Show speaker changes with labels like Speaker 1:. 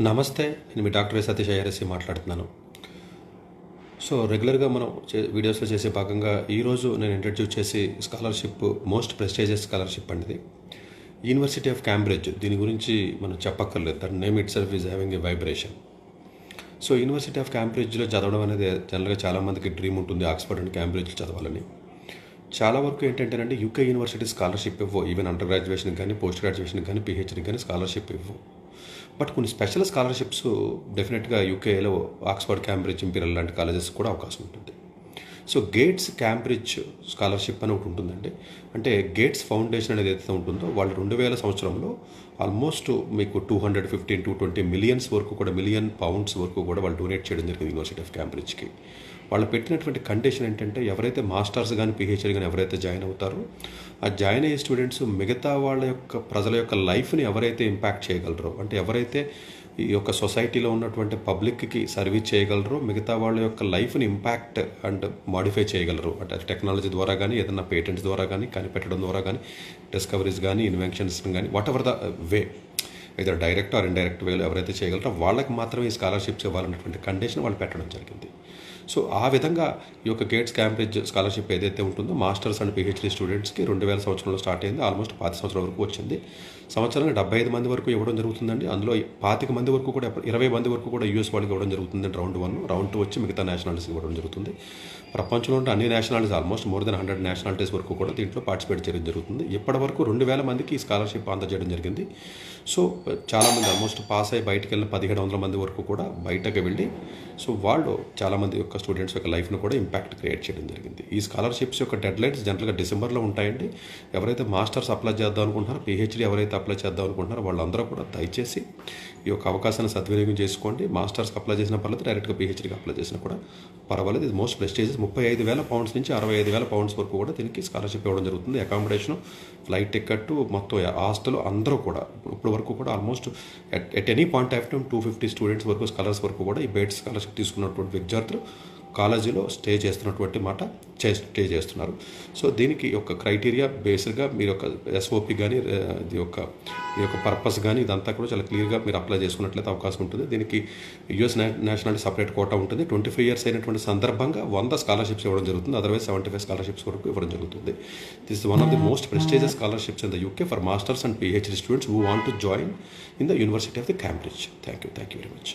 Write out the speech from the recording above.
Speaker 1: నమస్తే. నేను మీ డాక్టర్ సతీష్ ఐఆర్ఎస్సి మాట్లాడుతున్నాను. సో రెగ్యులర్గా మనం వీడియోస్లో చేసే భాగంగా ఈరోజు నేను ఇంట్రడ్యూస్ చేసి స్కాలర్షిప్ మోస్ట్ ప్రెస్టీజియస్ స్కాలర్షిప్ అనేది యూనివర్సిటీ ఆఫ్ క్యాంబ్రిడ్జ్. దీని గురించి మనం చెప్పక్కర్లేదు, that name itself is having a vibration. So university of క్యాంబ్రిడ్జ్లో చదవడం అనేది జనరల్గా చాలామందికి డ్రీమ్ ఉంటుంది, ఆక్స్ఫర్డ్ అండ్ క్యాంబ్రిడ్జ్ చదవాలని. చాలా వరకు ఏంటంటేనండి యూకే యూనివర్సిటీ స్కాలర్షిప్ ఇవ్వవు. ఈవెన్ అండర్ గ్రాడ్యుయేషన్కి కానీ, పోస్ట్ గ్రాడ్యుయేషన్కి కానీ, పిహెచ్డీకి కానీ స్కాలర్షిప్ ఇవ్వవు. బట్ కొన్ని స్పెషల్ స్కాలర్షిప్స్ డెఫినెట్గా యూకేలో ఆక్స్ఫర్డ్, క్యాంబ్రిడ్జ్, ఇంపీరియల్ లాంటి కాలేజెస్ కూడా అవకాశం ఉంటుంది. సో గేట్స్ క్యాంబ్రిడ్జ్ స్కాలర్షిప్ అని ఒకటి ఉంటుందండి. అంటే గేట్స్ ఫౌండేషన్ అనేది ఏదైతే ఉంటుందో వాళ్ళు 2000 సంవత్సరంలో ఆల్మోస్ట్ మీకు 215 to 20 మిలియన్స్ వరకు కూడా, మిలియన్ పౌండ్స్ వరకు కూడా వాళ్ళు డొనేట్ చేయడం జరిగింది యూనివర్సిటీ ఆఫ్ క్యాంబ్రిడ్జ్కి. వాళ్ళు పెట్టినటువంటి కండిషన్ ఏంటంటే ఎవరైతే మాస్టర్స్ కానీ, పిహెచ్డీ కానీ ఎవరైతే జాయిన్ అవుతారో ఆ జాయిన్ అయ్యే స్టూడెంట్స్ మిగతా వాళ్ళ యొక్క ప్రజల యొక్క లైఫ్ని ఎవరైతే ఇంపాక్ట్ చేయగలరో, అంటే ఎవరైతే ఈ యొక్క సొసైటీలో ఉన్నటువంటి పబ్లిక్కి సర్వీస్ చేయగలరో, మిగతా వాళ్ళ యొక్క లైఫ్ని ఇంపాక్ట్ అండ్ మాడిఫై చేయగలరు. అంటే టెక్నాలజీ ద్వారా కానీ, ఏదైనా పేటెంట్స్ ద్వారా కానీ, కనిపెట్టడం ద్వారా కానీ, డిస్కవరీస్ కానీ, ఇన్వెన్షన్స్ కానీ, వాట్ ఎవర్ ద వే, ఇద్దరు డైరెక్ట్ ఆర్ ఇండైరెక్ట్ వేలో ఎవరైతే చేయగలరో వాళ్ళకి మాత్రమే ఈ స్కాలర్షిప్స్ ఇవ్వాలన్నటువంటి కండిషన్ వాళ్ళు పెట్టడం జరిగింది. సో ఆ విధంగా ఈ యొక్క గేట్స్ క్యాంబ్రిడ్జ్ స్కాలర్షిప్ ఏదైతే ఉంటుందో మాస్టర్స్ అండ్ పిహెచ్డీ స్టూడెంట్స్కి 2000 సంవత్సరంలో స్టార్ట్ అయింది, ఆల్మోస్ట్ 10 సంవత్సరాల వరకు వచ్చింది. సంవత్సరానికి 75 మంది వరకు ఇవ్వడం జరుగుతుందండి. అందులో 25 మంది వరకు కూడా, 20 మంది వరకు కూడా యూఎస్ వాళ్ళకి ఇవ్వడం జరుగుతుందండి. రౌండ్ 1, రౌండ్ 2 వచ్చి మిగతా నేషనాలిటీస్ ఇవ్వడం జరుగుతుంది. ప్రపంచంలో ఉన్న అన్ని nationalities, almost more than 100 nationalities వరకు కూడా దీంట్లో పార్టిసిపేట్ చేయడం జరుగుతుంది. ఇప్పటి వరకు 2000 మందికి ఈ స్కాలర్షిప్ అందజేయడం జరిగింది. సో చాలామంది ఆల్మోస్ట్ పాస్ అయ్యి బయటకు వెళ్ళిన 1700 మంది వరకు కూడా బయటకు వెళ్ళి, సో వాళ్ళు చాలామంది యొక్క స్టూడెంట్స్ యొక్క లైఫ్ను కూడా ఇంపాక్ట్ క్రియేట్ చేయడం జరిగింది. ఈ స్కాలర్షిప్స్ యొక్క డెడ్ లైన్స్ జనరల్గా డిసెంబర్లో ఉంటాయండి. ఎవరైతే మాస్టర్స్ అప్లై చేద్దాం అనుకుంటున్నారో, పిహెచ్డీ ఎవరైతే అప్లై చేద్దాం అనుకుంటున్నారో వాళ్ళందరూ కూడా దయచేసి ఈ యొక్క అవకాశాన్ని సద్వినియోగం చేసుకోండి. మాస్టర్స్కి అప్లై చేసిన పర్లేదు, డైరెక్ట్గా పిహెచ్డీకి అప్లై చేసినా కూడా పర్వాలేదు. ఇది మోస్ట్ ప్రెస్టీజియస్. 35,000 పౌండ్స్ నుంచి 65,000 పౌండ్స్ వరకు కూడా దీనికి స్కాలర్షిప్ ఇవ్వడం జరుగుతుంది. అకామిడేషన్, ఫ్లైట్ టికెట్, మొత్తం హాస్టల్ అందరూ కూడా ఇప్పుడు వరకు కూడా almost at any point of time 250 students వరకు, స్కాలర్స్ వరకు కూడా ఈ బేట్ స్కాలర్షిప్ తీసుకున్నటువంటి విద్యార్థులు కాలేజీలో స్టే చేస్తున్నారు. సో దీనికి యొక్క క్రైటీరియా బేస్డ్గా మీరు యొక్క ఎస్ఓపి కానీ, మీ యొక్క పర్పస్ కానీ ఇదంతా కూడా చాలా క్లియర్గా మీరు అప్లై చేసుకున్నట్లయితే అవకాశం ఉంటుంది. దీనికి యూఎస్ నేషనాలిటీ సపరేట్ కోటా ఉంటుంది. 25 ఇయర్స్ అయినటువంటి సందర్భంగా 100 స్కాలర్షిప్స్ ఇవ్వడం జరుగుతుంది. అదర్వైజ్ 75 స్కాలర్షిప్స్ వరకు ఇవ్వడం జరుగుతుంది. This is one of the most prestigious scholarships in the UK for masters and PhD students who want to join in the university of the Cambridge. Thank you very much.